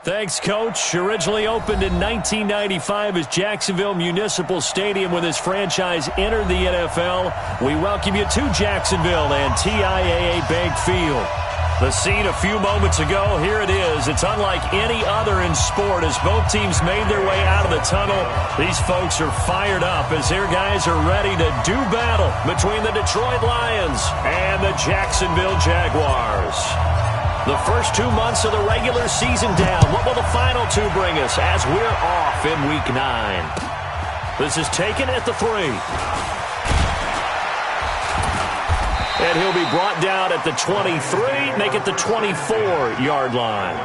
Thanks, Coach. Originally opened in 1995 as Jacksonville Municipal Stadium when this franchise entered the NFL. We welcome you to Jacksonville and TIAA Bank Field. The scene a few moments ago, here it is. It's unlike any other in sport as both teams made their way out of the tunnel. These folks are fired up as their guys are ready to do battle between the Detroit Lions and the Jacksonville Jaguars. The first 2 months of the regular season down. What will the final two bring us as we're off in Week 9? This is taken at the 3. And he'll be brought down at the 23, make it the 24-yard line.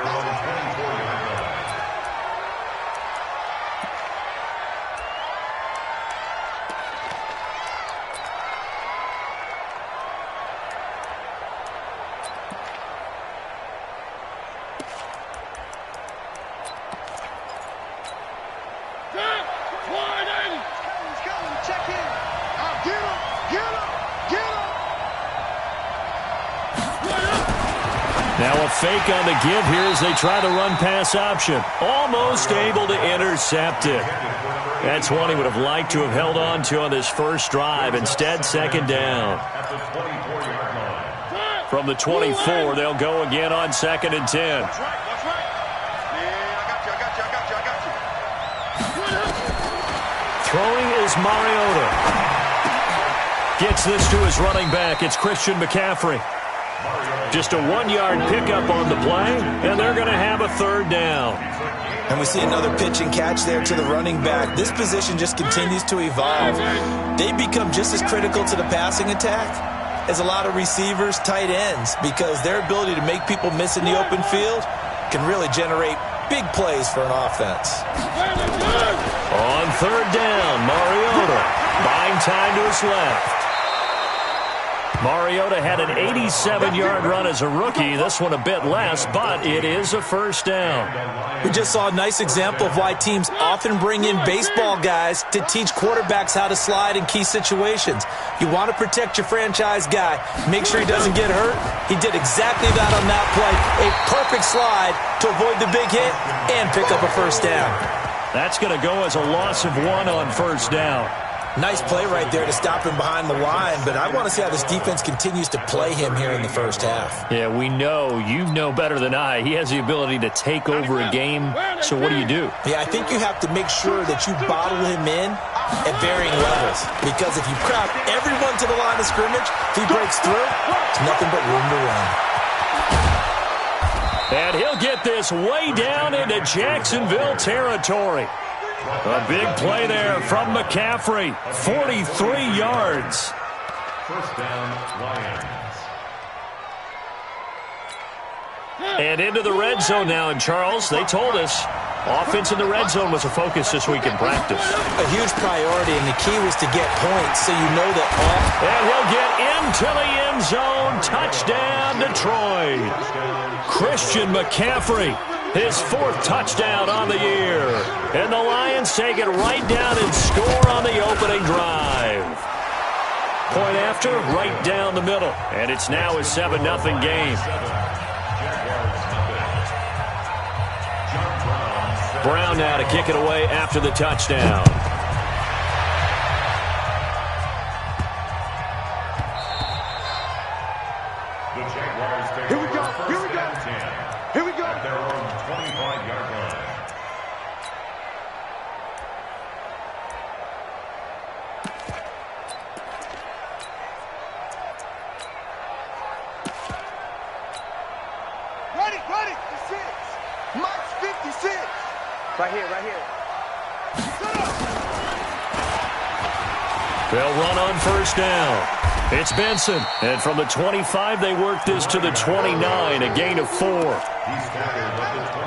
Now a fake on the give here as they try the run-pass option. Almost able to intercept it. That's one he would have liked to have held on to on this first drive. Instead, second down. From the 24, they'll go again on 2nd and 10. Throwing is Mariota. Gets this to his running back. It's Christian McCaffrey. Just a 1-yard pickup on the play, and they're going to have a 3rd down. And we see another pitch and catch there to the running back. This position just continues to evolve. They become just as critical to the passing attack as a lot of receivers, tight ends, because their ability to make people miss in the open field can really generate big plays for an offense. On 3rd down, Mariota buying time to his left. Mariota had an 87-yard run as a rookie. This one a bit less, but it is a 1st down. We just saw a nice example of why teams often bring in baseball guys to teach quarterbacks how to slide in key situations. You want to protect your franchise guy. Make sure he doesn't get hurt. He did exactly that on that play. A perfect slide to avoid the big hit and pick up a 1st down. That's going to go as a loss of 1 on 1st down. Nice play right there to stop him behind the line, but I want to see how this defense continues to play him here in the first half. Yeah, we know. You know better than I. He has the ability to take over a game, so what do you do? Yeah, I think you have to make sure that you bottle him in at varying levels, because if you crowd everyone to the line of scrimmage, if he breaks through, it's nothing but room to run. And he'll get this way down into Jacksonville territory. A big play there from McCaffrey. 43 yards. 1st down, Lions. And into the red zone now. And, Charles, they told us offense in the red zone was a focus this week in practice. A huge priority, and the key was to get points so you know that And he'll get into the end zone. Touchdown, Detroit. Christian McCaffrey. His 4th touchdown on the year. And the Lions take it right down and score on the opening drive. Point after, right down the middle. And it's now a 7-0 game. Brown now to kick it away after the touchdown. Here we go. Here we go. Here we go. At their own 25-yard line. Ready. 56. Mike's 56. Right here. They'll run on 1st down. It's Benson. And from the 25, they work this to the 29, a gain of 4.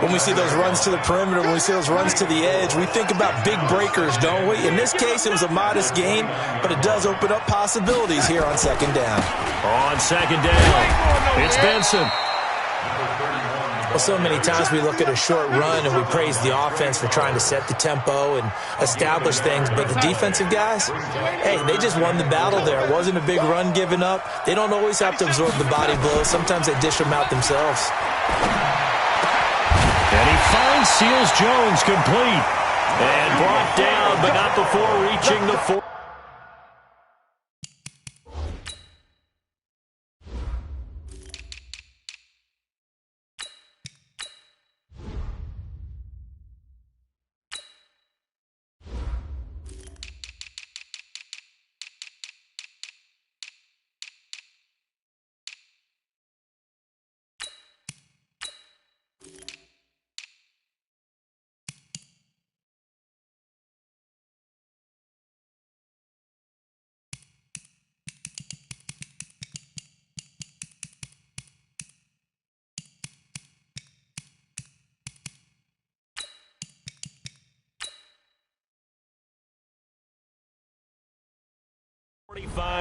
when we see those runs to the perimeter, when we see those runs to the edge, we think about big breakers, don't we? In this case, it was a modest gain, but it does open up possibilities here on 2nd down. On 2nd down, it's Benson. Well, so many times we look at a short run and we praise the offense for trying to set the tempo and establish things, but the defensive guys, hey, they just won the battle there. It wasn't a big run given up. They don't always have to absorb the body blows. Sometimes they dish them out themselves. And he finds Seals Jones complete. And brought down, but not before reaching the 4.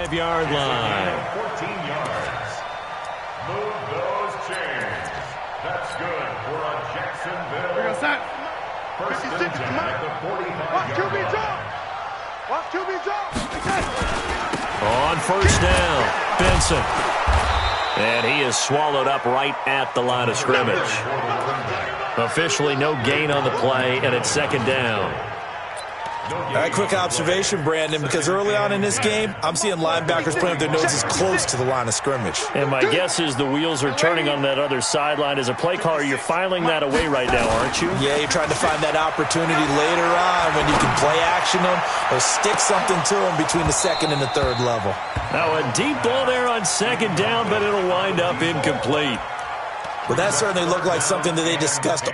Yard line. 14 yards. Move those chains. That's good for a Jacksonville. We're gonna set. First and 10 at the 45 Watch QB yard drop. Watch QB drop. On first down, Benson. And he is swallowed up right at the line of scrimmage. Officially no gain on the play, and it's second down. All right, quick observation, Brandon, because early on in this game, I'm seeing linebackers playing with their noses close to the line of scrimmage. And my guess is the wheels are turning on that other sideline. As a play caller, you're filing that away right now, aren't you? Yeah, you're trying to find that opportunity later on when you can play action them or stick something to them between the second and the third level. Now a deep ball there on second down, but it'll wind up incomplete. Well, that certainly looked like something that they discussed.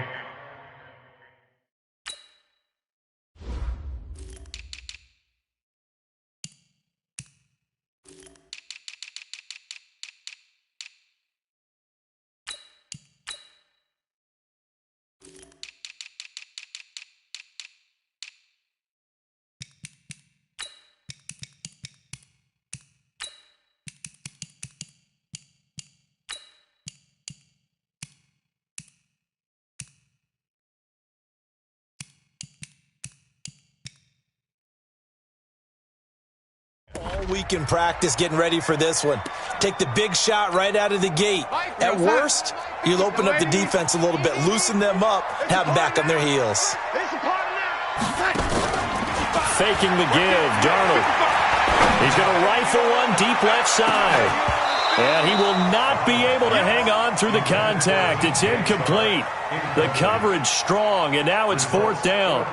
Week in practice getting ready for this one. Take the big shot right out of the gate. At worst, you'll open up the defense a little bit, loosen them up, have them back on their heels. Faking the give, Darnold. He's going to rifle one deep left side. And he will not be able to hang on through the contact. It's incomplete. The coverage strong, and now it's fourth down.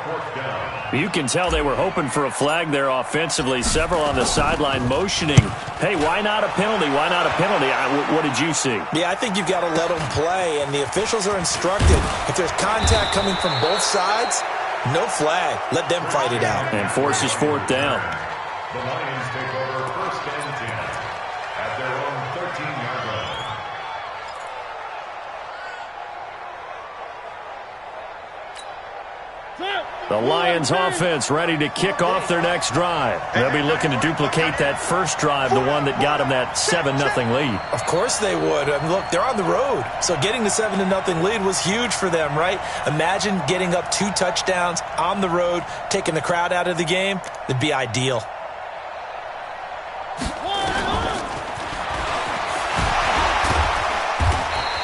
You can tell they were hoping for a flag there offensively. Several on the sideline motioning, hey, why not a penalty? Why not a penalty? What did you see? Yeah, I think you've got to let them play, and the officials are instructed. If there's contact coming from both sides, no flag. Let them fight it out. And forces fourth down. The Lions take over first and 10 at their own 13-yard line. The Lions offense ready to kick off their next drive. They'll be looking to duplicate that first drive, the one that got them that 7-0 lead. Of course they would. I mean, look, they're on the road. So getting the 7-0 lead was huge for them, right? Imagine getting up 2 touchdowns on the road, taking the crowd out of the game. It'd be ideal.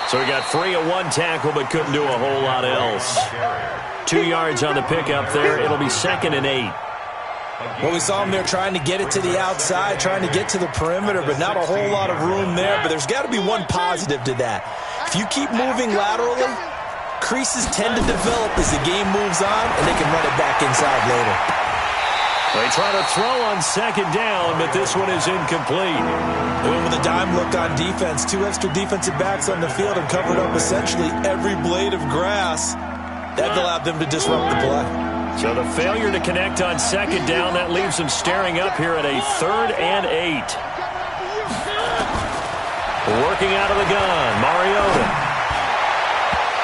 So he got free at one tackle, but couldn't do a whole lot else. 2 yards on the pickup there. It'll be 2nd and 8. Well, we saw him there trying to get it to the outside, trying to get to the perimeter, but not a whole lot of room there. But there's got to be one positive to that. If you keep moving laterally, creases tend to develop as the game moves on, and they can run it back inside later. They try to throw on second down, but this one is incomplete. They went with a dime look on defense. 2 extra defensive backs on the field and covered up essentially every blade of grass. That allowed them to disrupt the play. So the failure to connect on second down, that leaves them staring up here at a 3rd and 8. Working out of the gun, Mariota.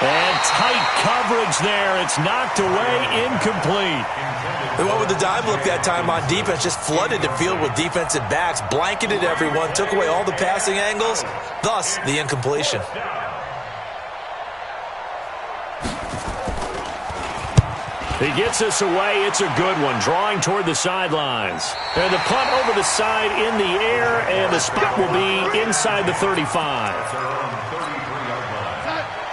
And tight coverage there. It's knocked away, incomplete. They went with the dime look that time on defense, just flooded the field with defensive backs, blanketed everyone, took away all the passing angles, thus the incompletion. He gets us away. It's a good one. Drawing toward the sidelines. And the punt over the side in the air, and the spot will be inside the 35.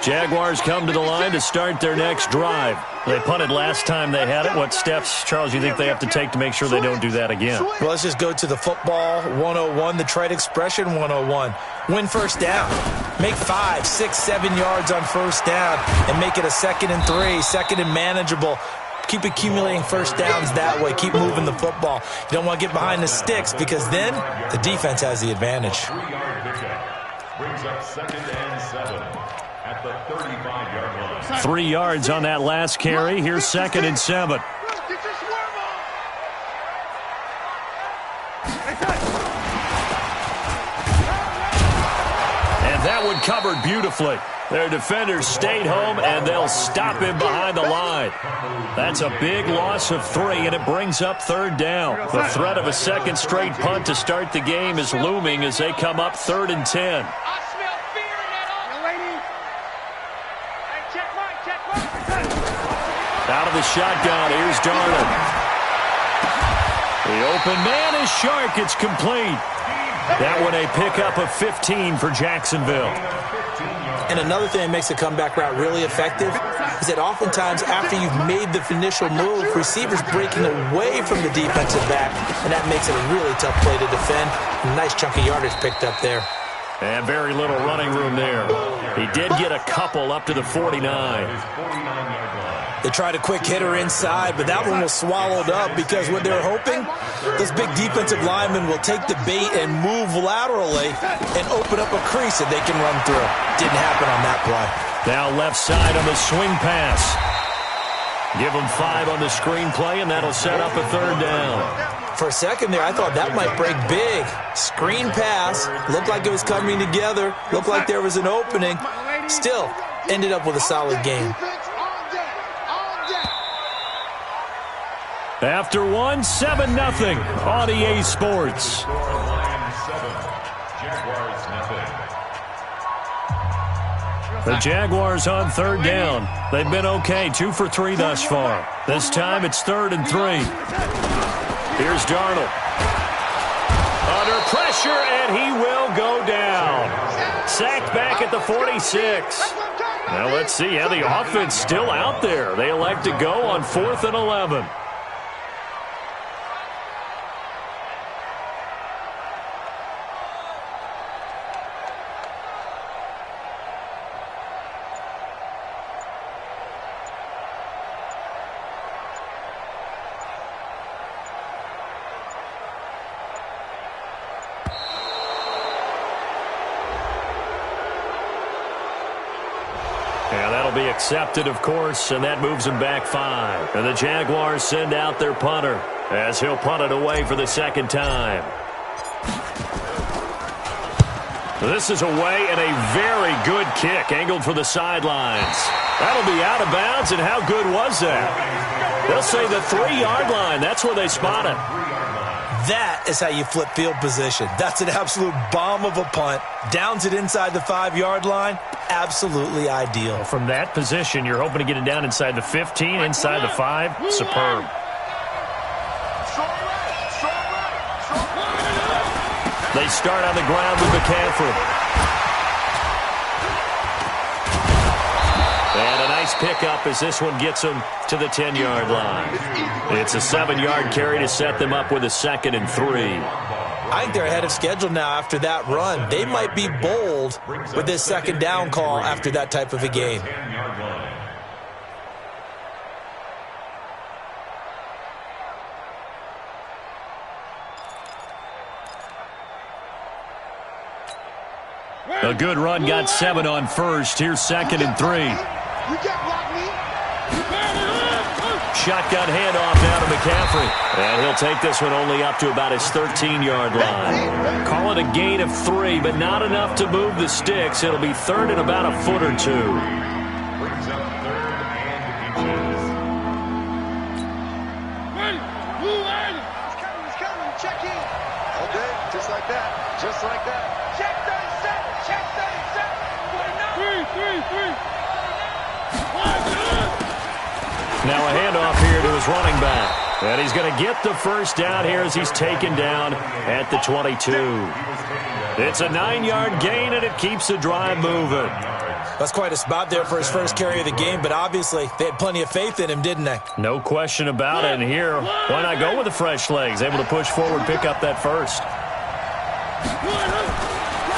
Jaguars come to the line to start their next drive. They punted last time they had it. What steps, Charles, you think they have to take to make sure they don't do that again? Well, let's just go to the football 101, the trade expression 101. Win first down. Make 5, 6, 7 yards on first down and make it a 2nd and 3, 2nd and manageable. Keep accumulating first downs that way. Keep moving the football. You don't want to get behind the sticks because then the defense has the advantage. 3-yard pickup. Brings up 2nd and 7 at the 35-yard line. 3 yards on that last carry. Here's 2nd and 7. Get your swerve on. And that one covered beautifully. Their defenders stayed home, and they'll stop him behind the line. That's a big loss of 3, and it brings up 3rd down. The threat of a second straight punt to start the game is looming as they come up 3rd and 10. I smell fear in that office. Hey, check mark. Out of the shotgun, here's Darnold. The open man is Shark. It's complete. That one a pickup of 15 for Jacksonville. And another thing that makes a comeback route really effective is that oftentimes after you've made the initial move, receivers breaking away from the defensive back, and that makes it a really tough play to defend. A nice chunk of yardage picked up there. And very little running room there. He did get a couple up to the 49. They tried a quick hitter inside, but that one was swallowed up because what they were hoping, those big defensive linemen will take the bait and move laterally and open up a crease that they can run through. Didn't happen on that play. Now left side on the swing pass. Give them 5 on the screen play, and that'll set up a 3rd down. For a second there, I thought that might break big. Screen pass, looked like it was coming together, looked like there was an opening. Still, ended up with a solid game. After 1, 7-0 on EA Sports. The Jaguars on 3rd down. They've been okay, 2 for 3 thus far. This time it's 3rd and 3. Here's Darnold. Under pressure, and he will go down. Sacked back at the 46. Now let's see how the offense still out there. They elect to go on 4th and 11. Be accepted, of course, and that moves them back 5. And the Jaguars send out their punter as he'll punt it away for the 2nd time. This is away and a very good kick angled for the sidelines. That'll be out of bounds, and how good was that? They'll say the 3-yard line. That's where they spot it. That is how you flip field position. That's an absolute bomb of a punt. Downs it inside the 5-yard line. Absolutely ideal. From that position, you're hoping to get it down inside the 15, inside the 5. Superb. They start on the ground with McCaffrey. And a nice pickup as this one gets them to the 10-yard line. It's a 7-yard carry to set them up with a 2nd and 3. I think they're ahead of schedule now after that run. They might be bold with this 2nd down call after that type of a game. A good run got 7 on first. Here's 2nd and 3. Shotgun handoff now to McCaffrey. And he'll take this one only up to about his 13-yard line. Call it a gain of 3, but not enough to move the sticks. It'll be 3rd and about a foot or 2. Brings up 3rd and inches. He's coming. Check in. Okay, just like that. Just like that. Check 37. Check 37. 3. Now a handoff here to his running back. And he's going to get the first down here as he's taken down at the 22. It's a 9-yard gain, and it keeps the drive moving. That's quite a spot there for his first carry of the game, but obviously they had plenty of faith in him, didn't they? No question about it. And here, why not go with the fresh legs? Able to push forward, pick up that first.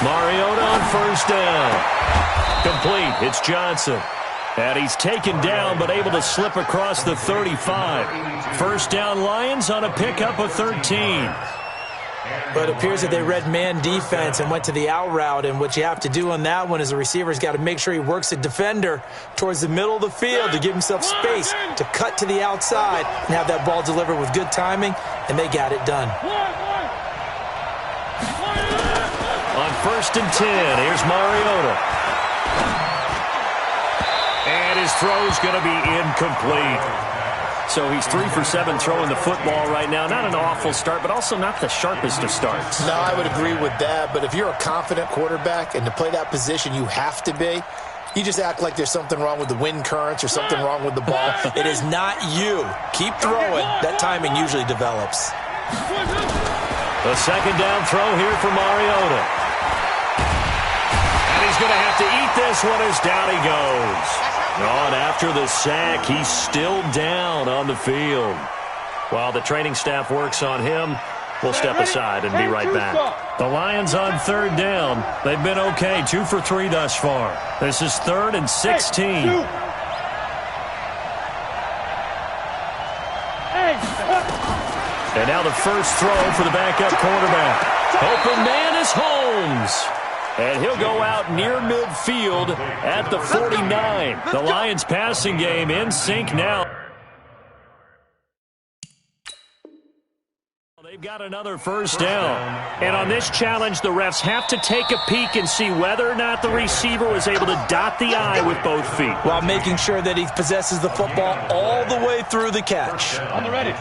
Mariota on first down. Complete. It's Johnson. And he's taken down, but able to slip across the 35. First down, Lions on a pickup of 13. But it appears that they read man defense and went to the out route, and what you have to do on that one is the receiver's got to make sure he works the defender towards the middle of the field to give himself space to cut to the outside and have that ball delivered with good timing, and they got it done. On first and 10, here's Mariota. And his throw's going to be incomplete. So he's 3 for 7 throwing the football right now. Not an awful start, but also not the sharpest of starts. No, I would agree with that. But if you're a confident quarterback and to play that position you have to be, you just act like there's something wrong with the wind currents or something wrong with the ball. It is not you. Keep throwing. That timing usually develops. The second down throw here for Mariota. And he's going to have to eat this one as down he goes. And after the sack, he's still down on the field. While the training staff works on him, we'll step aside and be right back. The Lions on third down. They've been okay, 2 for 3 thus far. This is 3rd and 16. And now the first throw for the backup quarterback. Open man is Holmes. And he'll go out near midfield at the 49. The Lions passing game in sync now. They've got another first down. And on this challenge, the refs have to take a peek and see whether or not the receiver was able to dot the I with both feet, while making sure that he possesses the football all the way through the catch. On the ready.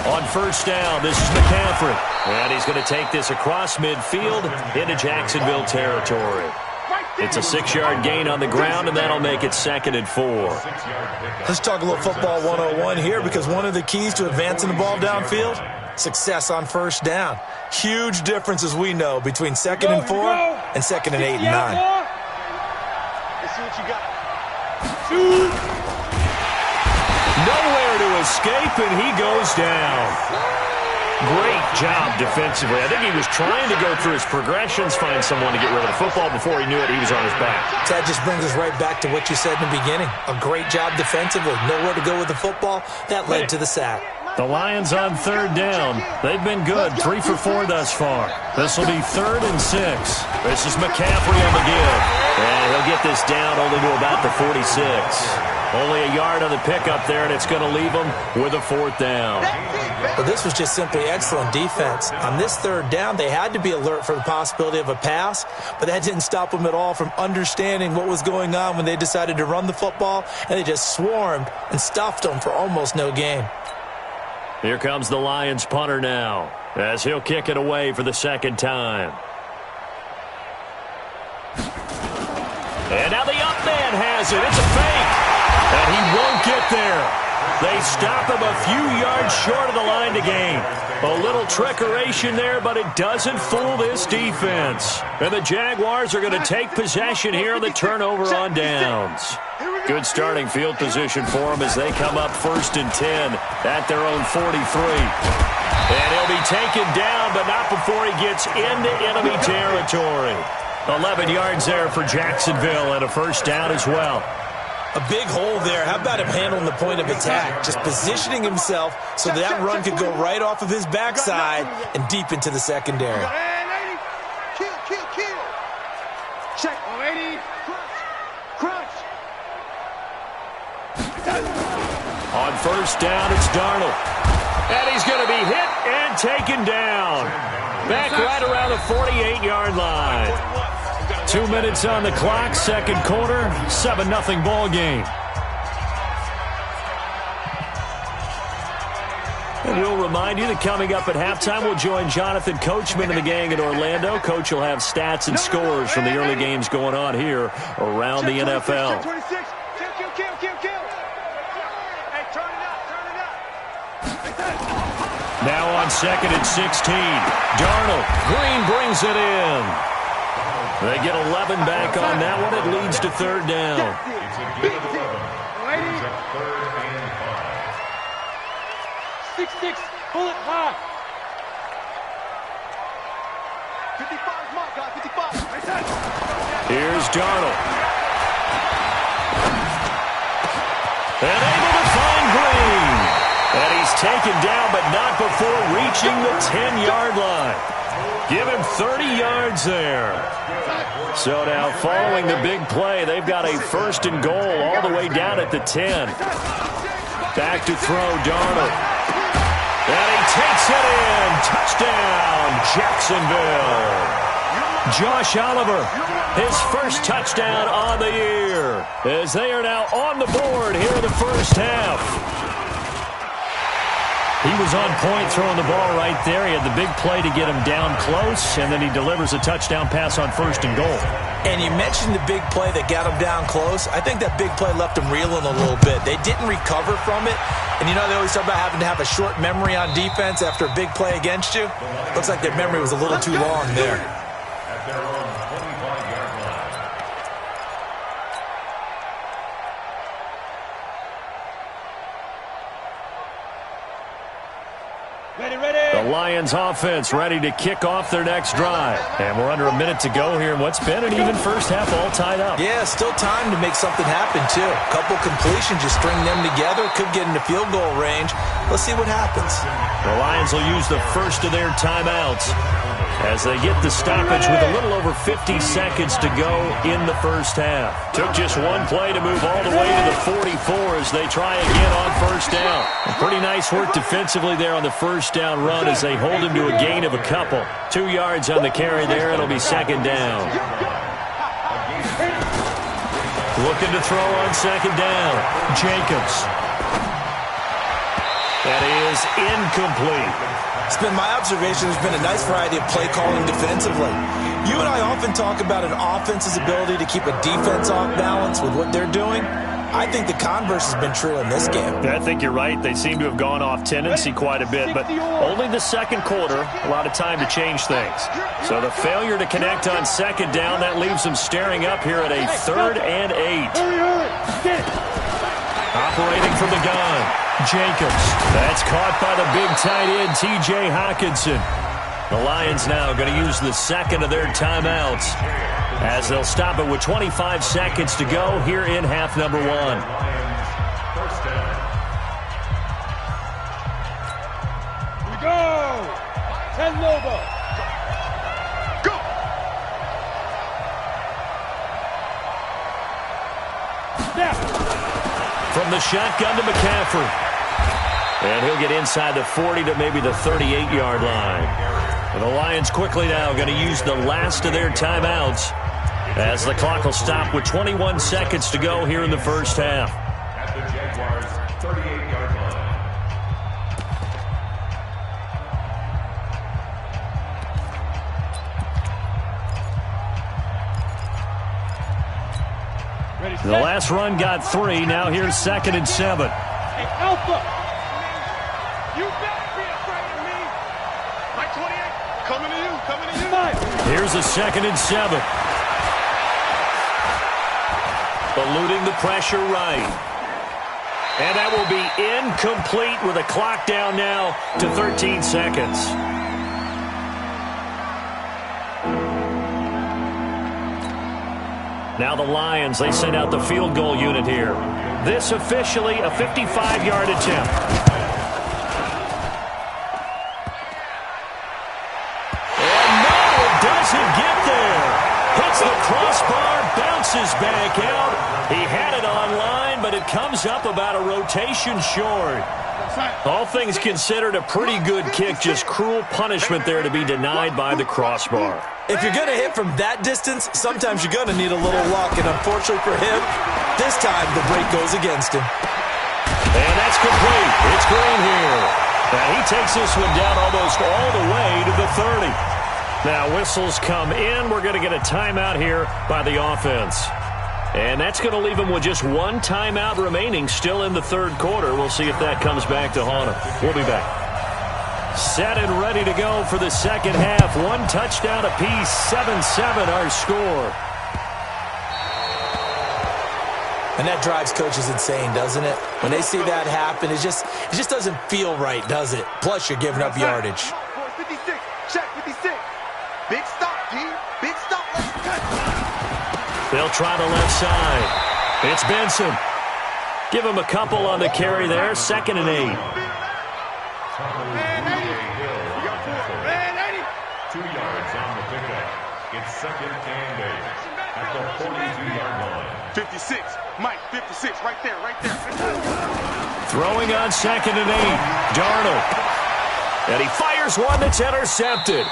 On first down, this is McCaffrey. And he's going to take this across midfield into Jacksonville territory. It's a 6-yard gain on the ground, and that'll make it 2nd and 4. Let's talk a little football 101 here, because one of the keys to advancing the ball downfield, success on first down. Huge difference, as we know, between 2nd and 4 and 2nd and 8 and 9. Let's see what you got. Nowhere to escape, and he goes down. Great job defensively. I think he was trying to go through his progressions, find someone to get rid of the football. Before he knew it, he was on his back. That just brings us right back to what you said in the beginning. A great job defensively. Nowhere to go with the football. That led to the sack. The Lions on third down. They've been good, 3 for 4 thus far. This will be 3rd and 6. This is McCaffrey on the give. And he'll get this down only to about the 46. Only a yard on the pickup there, and it's going to leave him with a 4th down. But this was just simply excellent defense. On this 3rd down, they had to be alert for the possibility of a pass, but that didn't stop them at all from understanding what was going on when they decided to run the football, and they just swarmed and stuffed them for almost no gain. Here comes the Lions punter now, as he'll kick it away for the 2nd time. And now the up man has it. It's a fake. And he won't get there. They stop him a few yards short of the line to gain. A little trickeration there, but it doesn't fool this defense. And the Jaguars are going to take possession here on the turnover on downs. Good starting field position for them as they come up 1st and 10 at their own 43. And he'll be taken down, but not before he gets into enemy territory. 11 yards there for Jacksonville and a first down as well. A big hole there. How about him handling the point of attack? Just positioning himself so that run could go right off of his backside and deep into the secondary. Kill. Check. 80. Crunch. On first down, it's Darnold. And he's going to be hit and taken down. Back right around the 48-yard line. 2 minutes on the clock, 2nd quarter, 7-0 ball game. And we'll remind you that coming up at halftime, we'll join Jonathan Coachman and the gang in Orlando. Coach will have stats and scores from the early games going on here around the NFL. Kill. Hey, turn it up. Now on 2nd and 16. Darnold. Green brings it in. They get 11 back on that one. It leads to 3rd down. It's a good 11. It's a 3rd and 5. 6-6. Pull it high. 55 mark, guy, 55. Here's Darnold. And able to find Green. And he's taken down, but not before reaching the 10-yard line. Give him 30 yards there. So now following the big play, they've got a 1st and goal all the way down at the 10. Back to throw, Darnold. And he takes it in. Touchdown, Jacksonville. Josh Oliver, his first touchdown on the year, as they are now on the board here in the first half. He was on point throwing the ball right there. He had the big play to get him down close, and then he delivers a touchdown pass on 1st and goal. And you mentioned the big play that got him down close. I think that big play left him reeling a little bit. They didn't recover from it. And you know, they always talk about having to have a short memory on defense after a big play against you. Looks like their memory was a little too long there. At their own 25-yard line. The Lions offense ready to kick off their next drive. And we're under a minute to go here in what's been an even first half, all tied up. Yeah, still time to make something happen, too. A couple completions, just string them together. Could get into field goal range. Let's see what happens. The Lions will use the first of their timeouts as they get the stoppage with a little over 50 seconds to go in the first half. Took just one play to move all the way to the 44 as they try again on 1st down. Pretty nice work defensively there on the 1st down run as they hold him to a gain of a couple. 2 yards on the carry there. It'll be 2nd down. Looking to throw on 2nd down. Jacobs. That is incomplete. It's been my observation there's been a nice variety of play calling defensively. You and I often talk about an offense's ability to keep a defense off balance with what they're doing. I think the converse has been true in this game. I think you're right. They seem to have gone off tendency quite a bit, but only the 2nd quarter, a lot of time to change things. So the failure to connect on 2nd down, that leaves them staring up here at a 3rd and 8. Operating from the gun, Jacobs. That's caught by the big tight end, T.J. Hockenson. The Lions now going to use the 2nd of their timeouts as they'll stop it with 25 seconds to go here in half number 1. First down. We go. 10 Lobo. Go. Snap. From the shotgun to McCaffrey. And he'll get inside the 40 to maybe the 38-yard line. And the Lions quickly now going to use the last of their timeouts as the clock will stop with 21 seconds to go here in the first half. At the Jaguars' 38-yard line. Ready, The last run got 3. Now here's 2nd and 7. Hey, Alpha. You better be afraid of me. Mike 28, coming to you, coming to you. Here's a 2nd and 7. Eluding the pressure right. And that will be incomplete with a clock down now to 13 seconds. Now the Lions, they send out the field goal unit here. This officially a 55-yard attempt. And no, it doesn't get there. Hits the crossbar, bounces back out. He had it online, but it comes up about a rotation short. All things considered, a pretty good kick, just cruel punishment there to be denied by the crossbar. If you're going to hit from that distance, sometimes you're going to need a little luck. And unfortunately for him, this time the break goes against him. And that's complete. It's Green here. Now he takes this one down almost all the way to the 30. Now whistles come in. We're going to get a timeout here by the offense. And that's going to leave him with just one timeout remaining still in the third quarter. We'll see if that comes back to haunt him. We'll be back. Set and ready to go for the second half. One touchdown apiece, 7-7 our score. And that drives coaches insane, doesn't it? When they see that happen, it just doesn't feel right, does it? Plus, you're giving up yardage. 56, check 56. Big stop, D. Big stop. They'll try the left side. It's Benson. Give him a couple on the carry there. 2nd and 8. 2 yards on the pickup. It's 2nd and 8 at the 42-yard line. 56, Mike, 56, right there. Throwing on 2nd and 8. Darnold. And he fires one that's intercepted.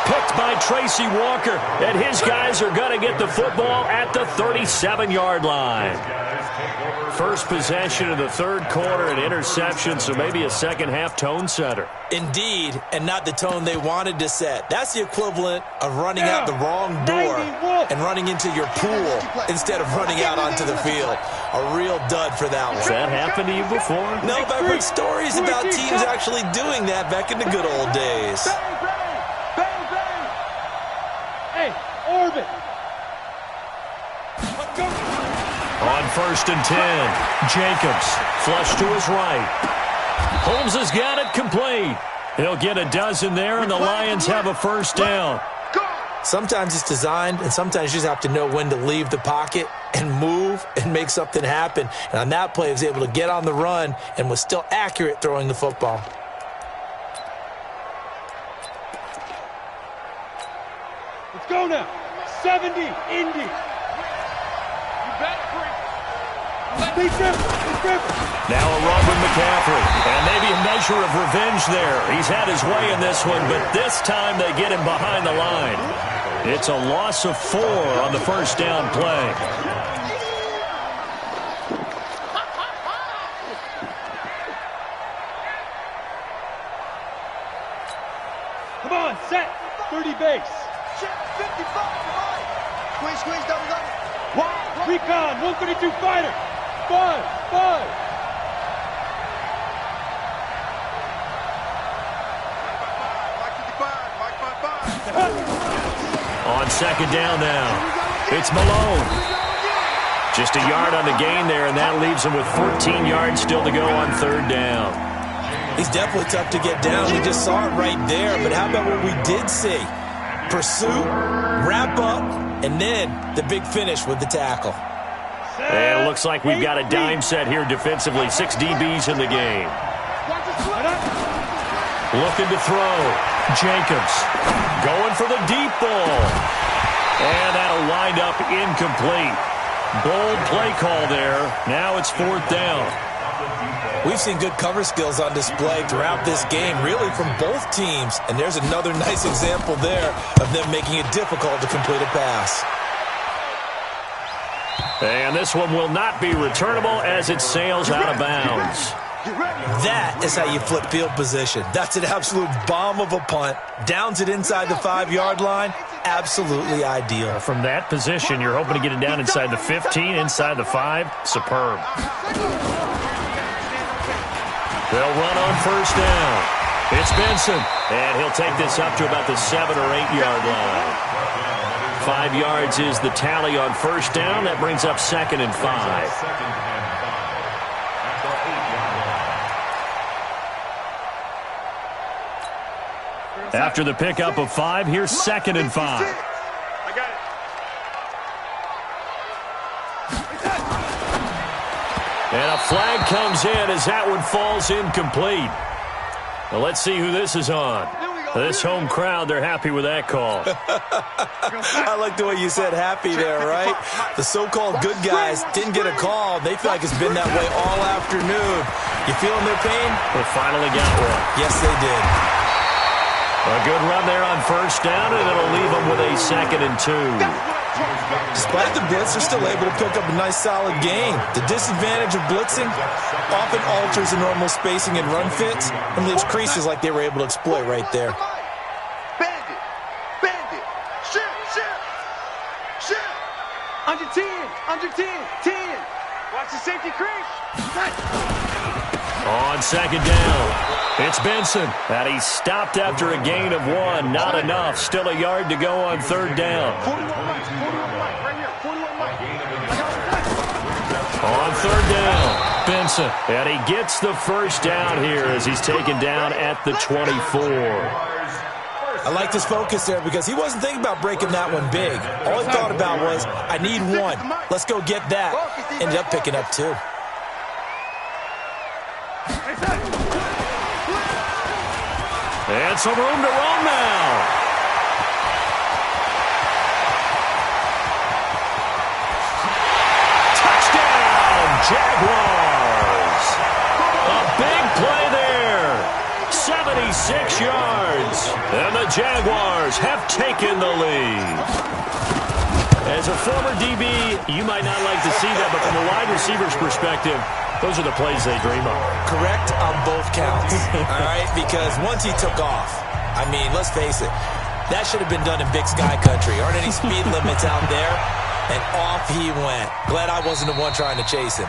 Picked by Tracy Walker. And his guys are going to get the football at the 37-yard line. First possession of the third quarter, an interception, so maybe a second-half tone setter. Indeed, and not the tone they wanted to set. That's the equivalent of running out the wrong door and running into your pool instead of running out onto the field. A real dud for that one. Has that happened to you before? No, but I've heard stories about teams actually doing that back in the good old days. Hey, Orbit. On 1st and 10, Jacobs flush to his right. Holmes has got it complete. He'll get a dozen there, and the Lions have a first down. Sometimes it's designed, and sometimes you just have to know when to leave the pocket and move and make something happen. And on that play, he was able to get on the run and was still accurate throwing the football. Let's go now. 70, Indy. Now a run with McCaffrey, and maybe a measure of revenge there. He's had his way in this one, but this time they get him behind the line. It's a loss of 4 on the first down play. Come on, set. 30 base. 55, squeeze, double. Recon, 132 fighter. 5. On 2nd down now, it's Malone. Just a yard on the gain there, and that leaves him with 14 yards still to go on 3rd down. He's definitely tough to get down. We just saw it right there, but how about what we did see? Pursuit, wrap up, and then the big finish with the tackle. And it looks like we've got a dime set here defensively. 6 DBs in the game. Looking to throw. Jacobs going for the deep ball. And that'll wind up incomplete. Bold play call there. Now it's 4th down. We've seen good cover skills on display throughout this game, really from both teams. And there's another nice example there of them making it difficult to complete a pass. And this one will not be returnable as it sails out of bounds. That is how you flip field position. That's an absolute bomb of a punt. Downs it inside the 5-yard line. Absolutely ideal. From that position, you're hoping to get it down inside the 15, inside the 5. Superb. They'll run on 1st down. It's Benson, and he'll take this up to about the 7 or 8 yard line. 5 yards is the tally on 1st down. That brings up 2nd and 5. After the pickup of 5, here's 2nd and 5. I got it. And a flag comes in as that one falls incomplete. Well, let's see who this is on. This home crowd, they're happy with that call. I like the way you said happy there, right? The so-called good guys didn't get a call. They feel like it's been that way all afternoon. You feeling their pain? They finally got one. Yes, they did. A good run there on 1st down, and it'll leave them with a 2nd and 2. Despite the blitz, they're still able to pick up a nice, solid gain. The disadvantage of blitzing often alters the normal spacing and run fits and leaves creases like they were able to exploit right there. Bandit. Shoot. Under 10. 10. Watch the safety crease. On second down, it's Benson. And he's stopped after a gain of 1. Not enough. Still a yard to go on third down. On third down, Benson. And he gets the first down here as he's taken down at the 24. I like his focus there because he wasn't thinking about breaking that one big. All he thought about was, I need 1. Let's go get that. Ended up picking up 2. And some room to roam now. Touchdown, Jaguars. A big play there. 76 yards. And the Jaguars have taken the lead. As a former DB, you might not like to see that, but from a wide receiver's perspective, those are the plays they dream of. Correct on both counts, all right? Because once he took off, I mean, let's face it, that should have been done in Big Sky country. Aren't any speed limits out there? And off he went. Glad I wasn't the one trying to chase him.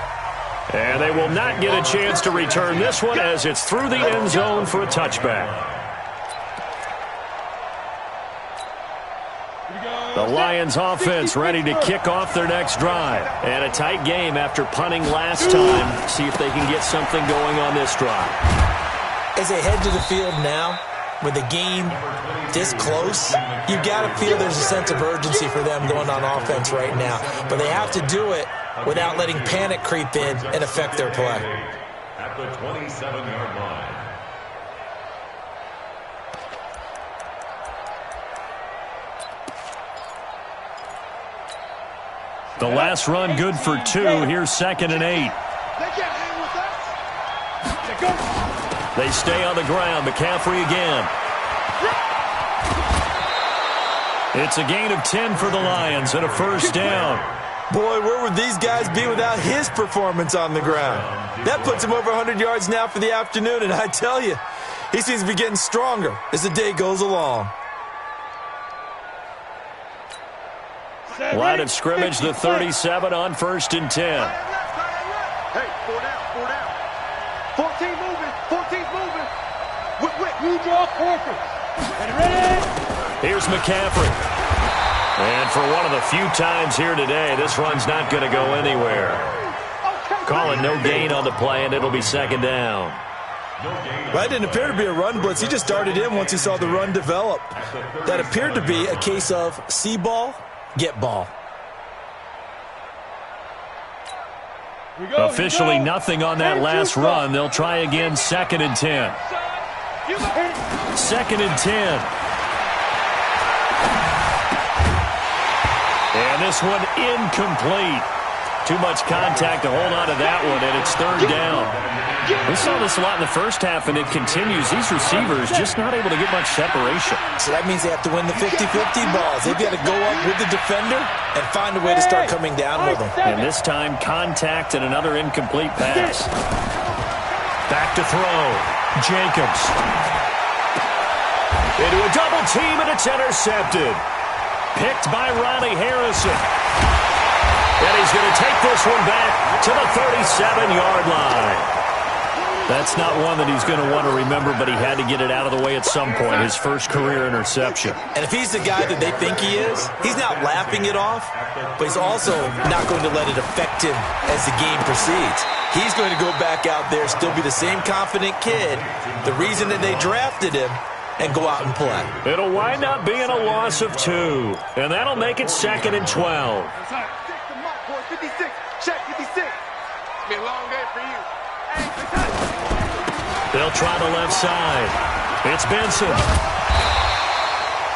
And they will not get a chance to return this one as it's through the end zone for a touchback. The Lions offense ready to kick off their next drive. And a tight game after punting last time. See if they can get something going on this drive. As they head to the field now, with the game this close, you've got to feel there's a sense of urgency for them going on offense right now. But they have to do it without letting panic creep in and affect their play. At the 27-yard line. The last run good for 2. Here's 2nd and 8. They can't hang with us. They stay on the ground. McCaffrey again. It's a gain of 10 for the Lions and a first down. Boy, where would these guys be without his performance on the ground? That puts him over 100 yards now for the afternoon, and I tell you, he seems to be getting stronger as the day goes along. Line of scrimmage, the 37 on 1st and 10. Hey, 4 down. 14 moving. 14's moving. We draw quarters. Ready? Here's McCaffrey. And for one of the few times here today, this run's not going to go anywhere. Calling no gain on the play, and it'll be 2nd down. Well, that didn't appear to be a run blitz. He just darted in once he saw the run develop. That appeared to be a case of see ball, get ball. Officially nothing on that last run. They'll try again, 2nd and 10. 2nd and 10. And this one incomplete. Too much contact to hold on to that one, and it's 3rd down. We saw this a lot in the first half, and it continues. These receivers just not able to get much separation. So that means they have to win the 50-50 balls. They've got to go up with the defender and find a way to start coming down with them. And this time, contact and another incomplete pass. Back to throw. Jacobs. Into a double team, and it's intercepted. Picked by Ronnie Harrison. And he's going to take this one back to the 37-yard line. That's not one that he's going to want to remember, but he had to get it out of the way at some point, his first career interception. And if he's the guy that they think he is, he's not laughing it off, but he's also not going to let it affect him as the game proceeds. He's going to go back out there, still be the same confident kid, the reason that they drafted him, and go out and play. It'll wind up being a loss of 2, and that'll make it 2nd and 12. 56. Check 56. It's been a long day for you. They'll try the left side. It's Benson.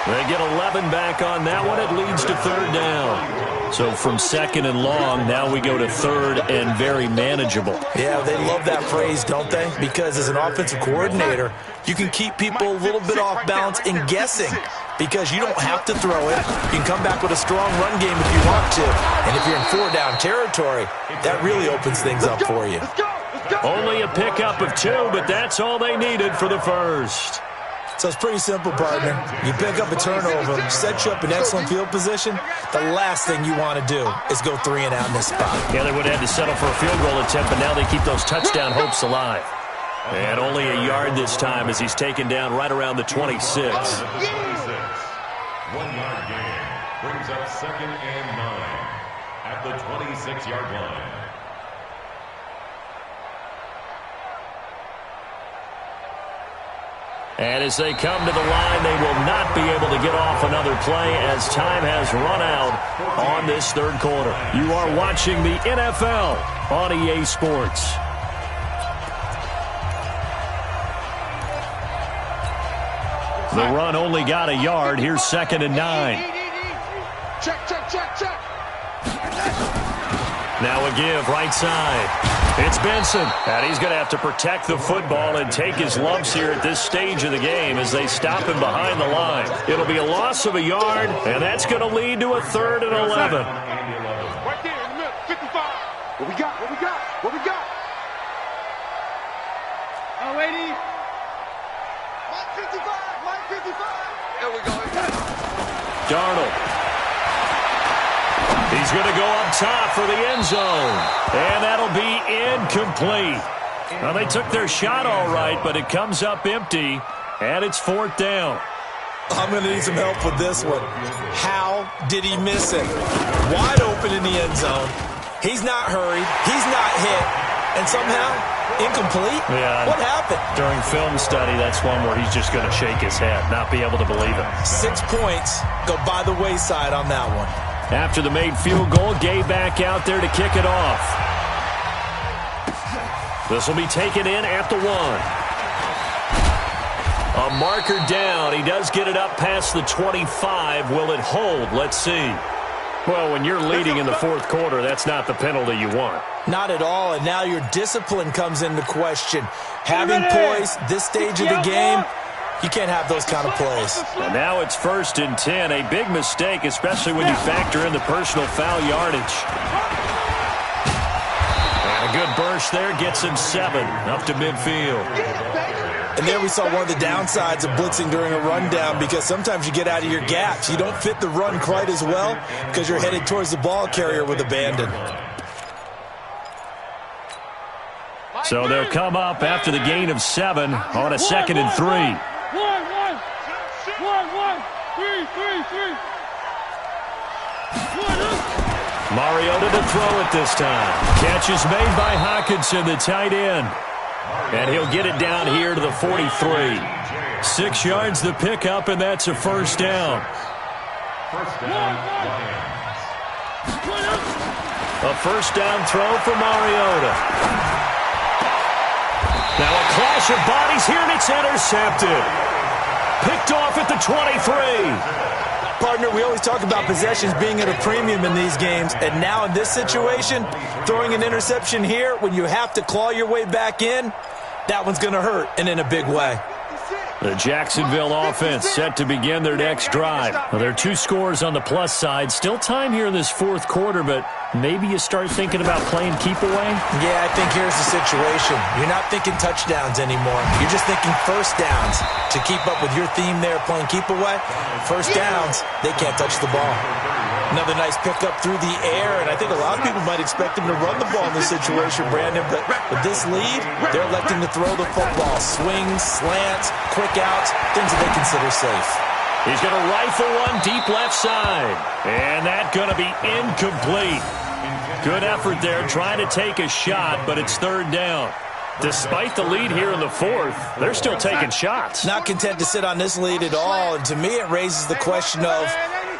They get 11 back on that one. It leads to 3rd down. So from 2nd and long, now we go to 3rd and very manageable. Yeah, they love that phrase, don't they? Because as an offensive coordinator, you can keep people a little bit off balance and guessing because you don't have to throw it. You can come back with a strong run game if you want to. And if you're in 4-down territory, that really opens things up for you. Only a pickup of 2, but that's all they needed for the first. So it's pretty simple, partner. You pick up a turnover, set you up in excellent field position. The last thing you want to do is go 3 and out in this spot. Yeah, they would have had to settle for a field goal attempt, but now they keep those touchdown hopes alive. And only a yard this time as he's taken down right around the 26. 1-yard gain brings up 2nd and 9 at the 26-yard line. And as they come to the line, they will not be able to get off another play as time has run out on this third quarter. You are watching the NFL on EA Sports. The run only got a yard. Here's 2nd and 9. Check, check, check, check. Now a give, right side. It's Benson, and he's going to have to protect the football and take his lumps here at this stage of the game as they stop him behind the line. It'll be a loss of a yard, and that's going to lead to a 3rd and 11. Right there in the middle, 55. What we got? What we got? What we got? Oh, lady. 155. 155. There we go. Darnold. He's going to go up top for the end zone. And that'll be incomplete. Well, they took their shot all right, but it comes up empty, and it's 4th down. I'm going to need some help with this one. How did he miss it? Wide open in the end zone. He's not hurried. He's not hit. And somehow, incomplete? Yeah. What happened? During film study, that's one where he's just going to shake his head, not be able to believe it. 6 points go by the wayside on that one. After the made field goal, Gay back out there to kick it off. This will be taken in at the 1. A marker down. He does get it up past the 25. Will it hold? Let's see. Well, when you're leading in the 4th quarter, that's not the penalty you want. Not at all, and now your discipline comes into question. Having poise this stage of the game, you can't have those kind of plays. And now it's 1st and 10. A big mistake, especially when you factor in the personal foul yardage. And a good burst there gets him 7 up to midfield. And there we saw one of the downsides of blitzing during a rundown, because sometimes you get out of your gaps. You don't fit the run quite as well because you're headed towards the ball carrier with abandon. So they'll come up after the gain of 7 on a 2nd and 3. 1, 1. 1, 1. 3, 3, 3. Mariota to throw it this time. Catch is made by Hockenson, the tight end. And he'll get it down here to the 43. 6 yards the pickup, and that's a 1st down. A 1st down throw for Mariota. Now a clash of bodies here, and it's intercepted. Picked off at the 23. Partner, we always talk about possessions being at a premium in these games, and now in this situation, throwing an interception here when you have to claw your way back in, that one's going to hurt, and in a big way. The Jacksonville offense set to begin their next drive. Well, there are 2 scores on the plus side. Still time here in this 4th quarter, but maybe you start thinking about playing keep away? Yeah, I think here's the situation. You're not thinking touchdowns anymore. You're just thinking 1st downs. To keep up with your theme there, playing keep away, 1st downs, they can't touch the ball. Another nice pickup through the air, and I think a lot of people might expect him to run the ball in this situation, Brandon, but with this lead, they're electing to throw the football. Swings, slants, quick outs, things that they consider safe. He's going to rifle one deep left side, and that's going to be incomplete. Good effort there, trying to take a shot, but it's 3rd down. Despite the lead here in the 4th, they're still taking shots. Not content to sit on this lead at all, and to me it raises the question of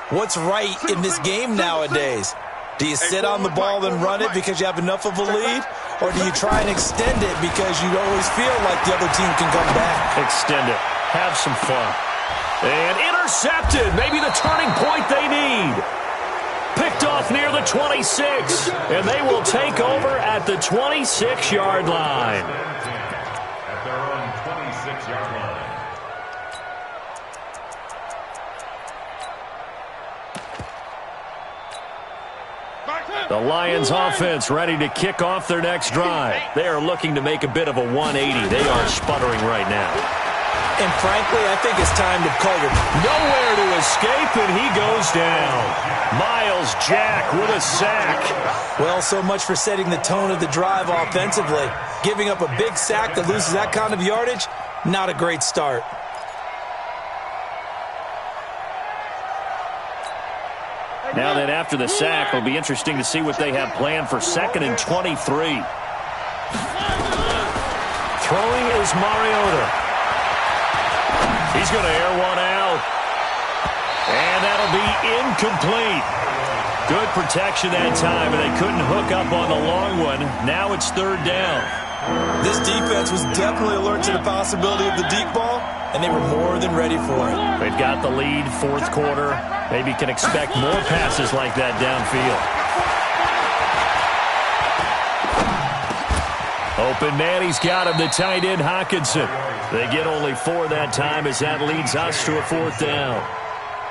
what's right in this game nowadays. Do you sit on the ball and run it because you have enough of a lead, or do you try and extend it because you always feel like the other team can come back? Extend it. Have some fun. And intercepted. Maybe the turning point they need. Picked off near the 26. And they will take over at the 26-yard line. At their own 26-yard line. The Lions offense ready to kick off their next drive. They are looking to make a bit of a 180. They are sputtering right now. And frankly, I think it's time to call your... Nowhere to escape, and he goes down. Miles Jack with a sack. Well, so much for setting the tone of the drive offensively. Giving up a big sack that loses that kind of yardage, not a great start. Now then, after the sack, it'll be interesting to see what they have planned for 2nd and 23. Throwing is Mariota. He's going to air one out. And that'll be incomplete. Good protection that time, and they couldn't hook up on the long one. Now it's 3rd down. This defense was definitely alert to the possibility of the deep ball, and they were more than ready for it. They've got the lead, 4th quarter. Maybe can expect more passes like that downfield. Open man, he's got him, the tight end, Hockenson. They get only 4 that time as that leads us to a 4th down.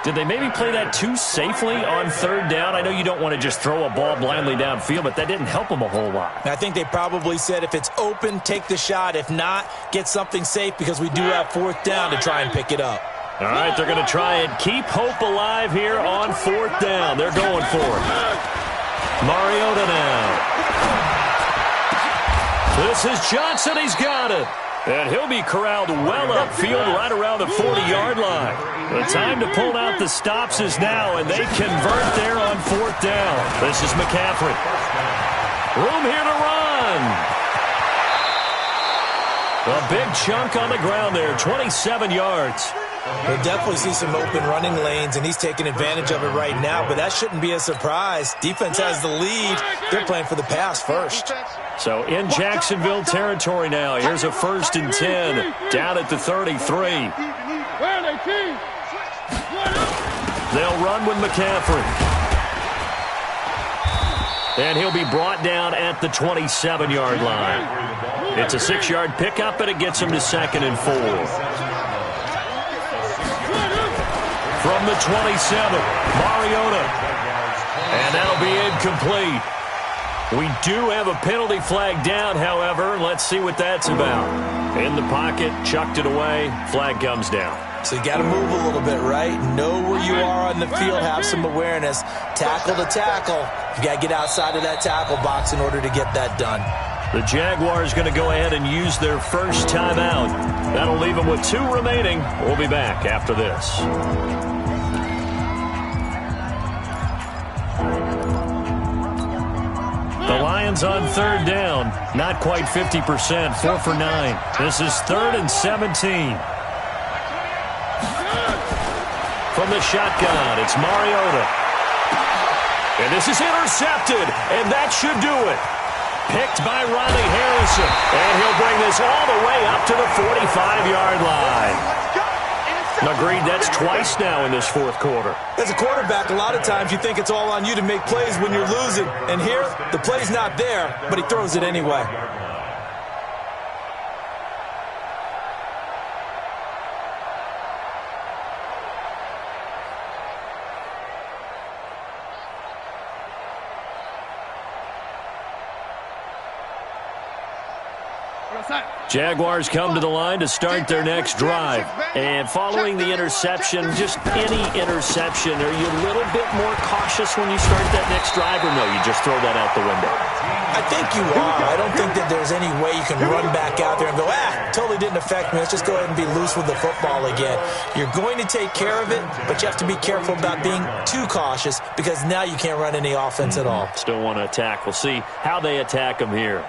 Did they maybe play that too safely on 3rd down? I know you don't want to just throw a ball blindly downfield, but that didn't help them a whole lot. I think they probably said if it's open, take the shot. If not, get something safe because we do have 4th down to try and pick it up. All right, they're going to try and keep hope alive here on 4th down. They're going for it. Mariota now. This is Johnson. He's got it. And he'll be corralled well upfield right around the 40-yard line. The time to pull out the stops is now, and they convert there on 4th down. This is McCaffrey. Room here to run. A big chunk on the ground there, 27 yards. We'll definitely see some open running lanes, and he's taking advantage of it right now, but that shouldn't be a surprise. Defense has the lead. They're playing for the pass first. So in Jacksonville territory now. Here's a 1st and 10 down at the 33. They'll run with McCaffrey. And he'll be brought down at the 27-yard line. It's a 6-yard pickup, and it gets him to 2nd and 4. From the 27, Mariota. And that'll be incomplete. We do have a penalty flag down, however. Let's see what that's about. In the pocket, chucked it away. Flag comes down. So you got to move a little bit, right? Know where you are on the field. Have some awareness. Tackle to tackle. You got to get outside of that tackle box in order to get that done. The Jaguars going to go ahead and use their first timeout. That'll leave them with 2 remaining. We'll be back after this. The Lions on 3rd down. Not quite 50%. 4 for 9. This is 3rd and 17. From the shotgun, it's Mariota. And this is intercepted, and that should do it. Picked by Ronnie Harrison, and he'll bring this all the way up to the 45-yard line. Agreed, that's twice now in this 4th quarter. As a quarterback, a lot of times you think it's all on you to make plays when you're losing. And here, the play's not there, but he throws it anyway. Jaguars come to the line to start their next drive. And following the interception, just any interception, are you a little bit more cautious when you start that next drive, or no, you just throw that out the window? I think you are. I don't think that there's any way you can run back out there and go, totally didn't affect me. Let's just go ahead and be loose with the football again. You're going to take care of it, but you have to be careful about being too cautious because now you can't run any offense at all. Still want to attack. We'll see how they attack them here.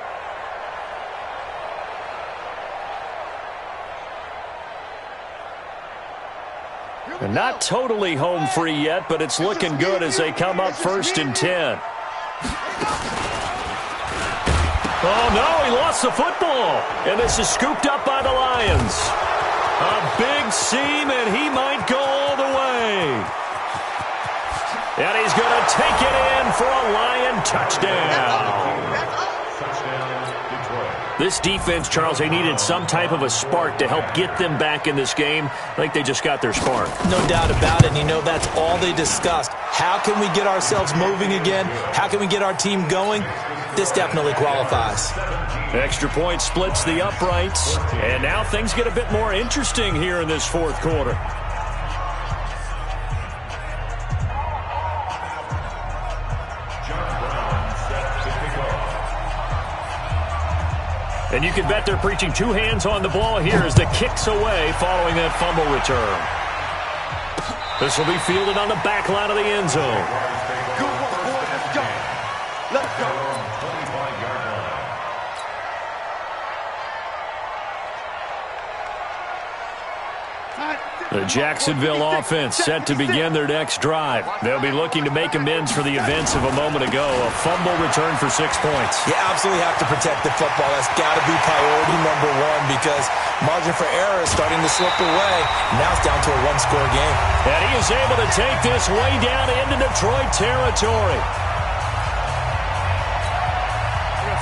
And not totally home free yet, but it's looking good as they come up 1st and 10. Oh, no, he lost the football. And this is scooped up by the Lions. A big seam, and he might go all the way. And he's going to take it in for a Lion touchdown. This defense, Charles, they needed some type of a spark to help get them back in this game. I think they just got their spark. No doubt about it. And you know, that's all they discussed. How can we get ourselves moving again? How can we get our team going? This definitely qualifies. Extra point splits the uprights. And now things get a bit more interesting here in this fourth quarter. And you can bet they're preaching two hands on the ball here as the kick's away following that fumble return. This will be fielded on the back line of the end zone. Good one, boy. Let's go. Let's go. The Jacksonville offense set to begin their next drive. They'll be looking to make amends for the events of a moment ago. A fumble return for 6 points. You absolutely have to protect the football. That's got to be priority number one because margin for error is starting to slip away. Now it's down to a one-score game. And he is able to take this way down into Detroit territory.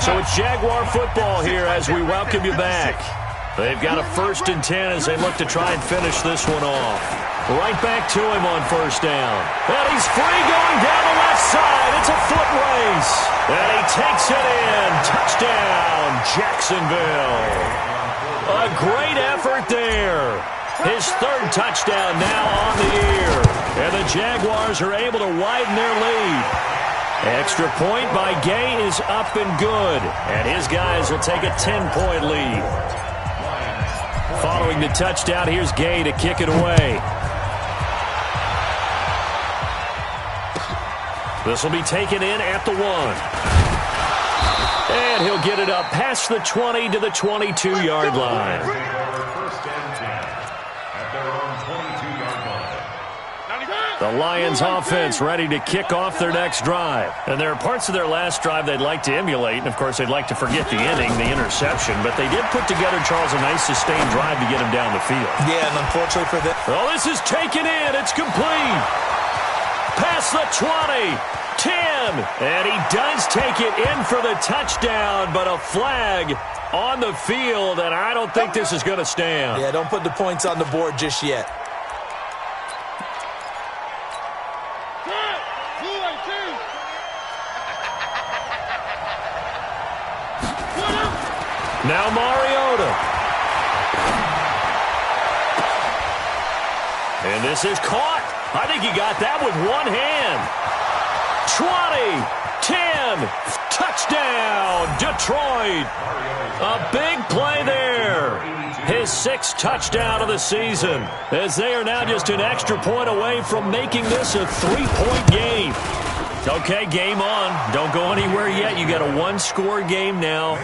So it's Jaguar football here as we welcome you back. They've got a 1st and 10 as they look to try and finish this one off. Right back to him on 1st down. And he's free going down the left side. It's a foot race. And he takes it in. Touchdown, Jacksonville. A great effort there. His 3rd touchdown now on the year. And the Jaguars are able to widen their lead. Extra point by Gay is up and good. And his guys will take a 10-point lead. Following the touchdown, here's Gay to kick it away. This will be taken in at the 1. And he'll get it up past the 20 to the 22-yard line. First and 10 at their own 22-yard line. The Lions offense ready to kick off their next drive. And there are parts of their last drive they'd like to emulate. And, of course, they'd like to forget the inning, the interception. But they did put together, Charles, a nice sustained drive to get him down the field. Yeah, and unfortunately for them. Well, this is taken in. It's complete. Past the 20. 10. And he does take it in for the touchdown. But a flag on the field, and I don't think this is going to stand. Yeah, don't put the points on the board just yet. Now Mariota. And this is caught. I think he got that with one hand. 20, 10, touchdown, Detroit. A big play there. His 6th touchdown of the season as they are now just an extra point away from making this a 3-point game. Okay, game on. Don't go anywhere yet. You got a 1-score game now.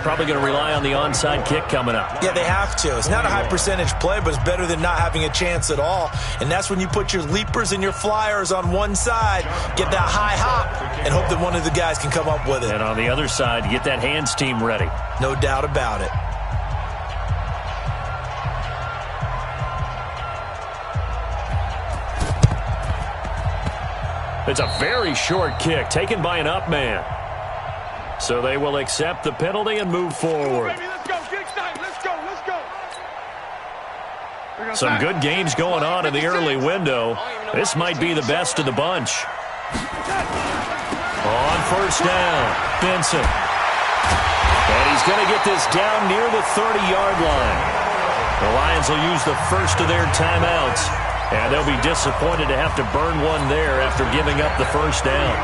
Probably going to rely on the onside kick coming up. Yeah, they have to. It's not a high percentage play, but it's better than not having a chance at all. And that's when you put your leapers and your flyers on one side, get that high hop, and hope that one of the guys can come up with it. And on the other side, get that hands team ready. No doubt about it. It's a very short kick taken by an up man. So they will accept the penalty and move forward. Let's go. Get excited. Let's go. Let's go. Some good games going on in the early window. This might be the best of the bunch. On 1st down, Benson. And he's going to get this down near the 30-yard line. The Lions will use the first of their timeouts. And they'll be disappointed to have to burn one there after giving up the 1st down.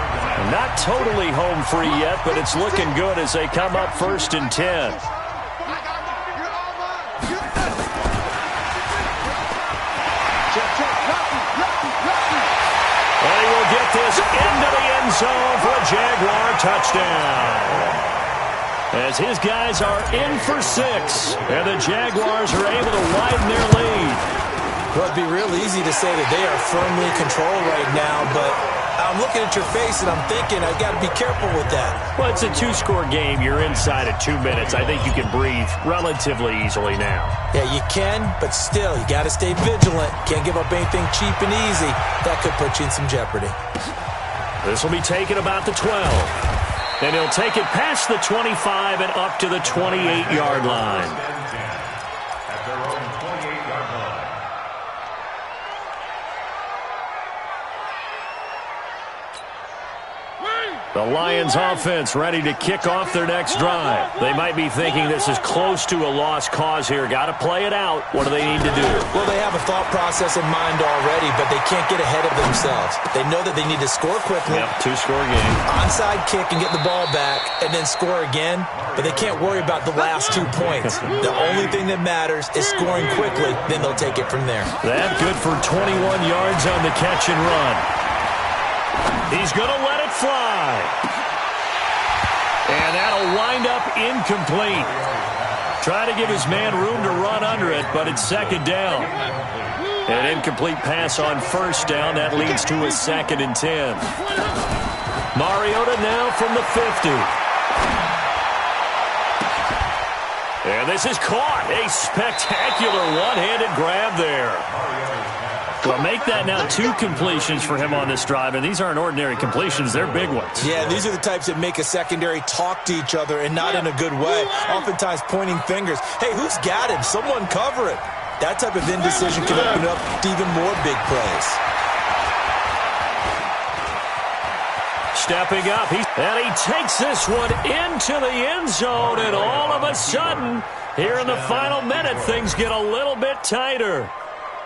Not totally home free yet, but it's looking good as they come up 1st and 10. And he will get this into the end zone for a Jaguar touchdown. As his guys are in for 6, and the Jaguars are able to widen their lead. Well, it'd be real easy to say that they are firmly in control right now, but I'm looking at your face and I'm thinking I got to be careful with that. Well, it's a 2-score game. You're inside at 2 minutes. I think you can breathe relatively easily now. Yeah, you can, but still, you got to stay vigilant. Can't give up anything cheap and easy. That could put you in some jeopardy. This will be taken about the 12. And he'll take it past the 25 and up to the 28-yard line. At their own 28-yard line. The Lions offense ready to kick off their next drive. They might be thinking this is close to a lost cause here. Got to play it out. What do they need to do? Well, they have a thought process in mind already, but they can't get ahead of themselves. They know that they need to score quickly. Yep, two-score game. Onside kick and get the ball back and then score again, but they can't worry about the last 2 points. The only thing that matters is scoring quickly, then they'll take it from there. That good for 21 yards on the catch and run. He's going to let it fly. And that'll wind up incomplete. Try to give his man room to run under it, but it's second down. An incomplete pass on first down. That leads to a 2nd and 10. Mariota now from the 50. And this is caught. A spectacular one-handed grab there. Well, make that now 2 completions for him on this drive, and these aren't ordinary completions. They're big ones. Yeah, these are the types that make a secondary talk to each other and not in a good way, oftentimes pointing fingers. Hey, who's got him? Someone cover it. That type of indecision can open up to even more big plays. Stepping up, and he takes this one into the end zone, and all of a sudden, here in the final minute, things get a little bit tighter.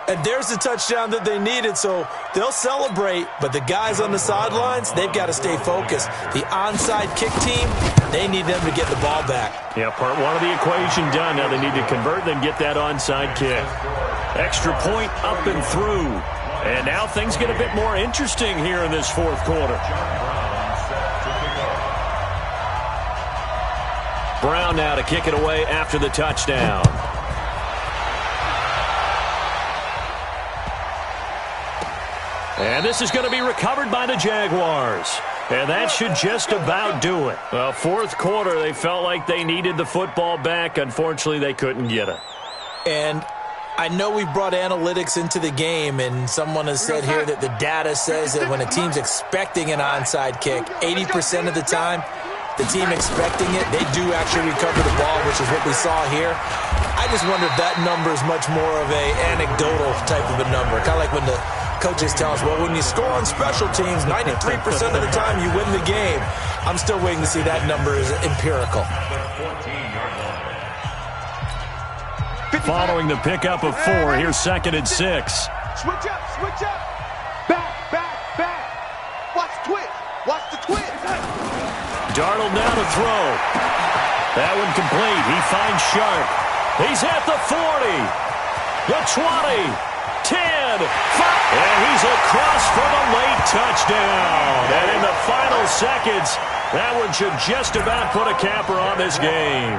And there's the touchdown that they needed, so they'll celebrate. But the guys on the sidelines, they've got to stay focused. The onside kick team, they need them to get the ball back. Yeah, part one of the equation done. Now they need to convert, then get that onside kick. Extra point up and through. And now things get a bit more interesting here in this fourth quarter. Brown now to kick it away after the touchdown. And this is going to be recovered by the Jaguars. And that should just about do it. Well, fourth quarter, they felt like they needed the football back. Unfortunately, they couldn't get it. And I know we brought analytics into the game, and someone has said here that the data says that when a team's expecting an onside kick, 80% of the time, the team expecting it, they do actually recover the ball, which is what we saw here. I just wonder if that number is much more of a anecdotal type of a number. Kind of like when the coaches tell us, well, when you score on special teams, 93% of the time you win the game. I'm still waiting to see that number is empirical. Following the pickup of 4, here's 2nd and 6. Switch up, switch up. Back, back, back. Watch the twitch. Watch the twitch. Darnold now to throw. That one complete. He finds Sharp. He's at the 40. The 20. 10. 5. And he's across for the late touchdown. And in the final seconds, that one should just about put a capper on this game.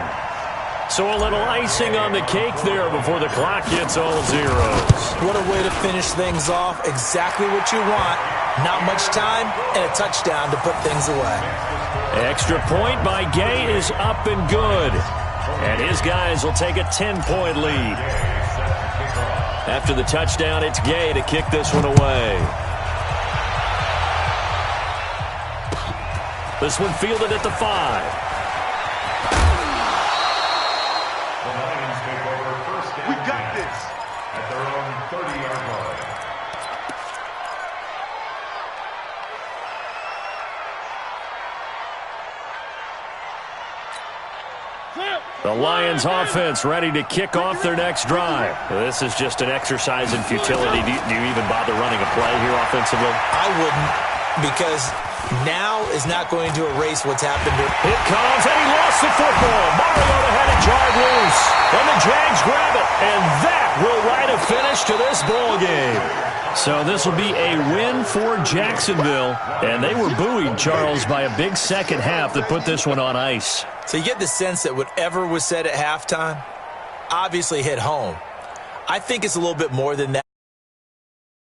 So a little icing on the cake there before the clock hits all zeros. What a way to finish things off. Exactly what you want. Not much time and a touchdown to put things away. Extra point by Gay is up and good. And his guys will take a 10-point lead. After the touchdown, it's Gay to kick this one away. This one fielded at the 5. We got this. At their own 30-yard line. The Lions offense ready to kick off their next drive. This is just an exercise in futility. Do you even bother running a play here offensively? I wouldn't, because now is not going to erase what's happened. It comes, and he lost the football. Mariota had it jarred loose, and the Jags grab it, and that will write a finish to this ball game. So this will be a win for Jacksonville, and they were buoyed, Charles, by a big second half that put this one on ice. So you get the sense that whatever was said at halftime obviously hit home. I think it's a little bit more than that.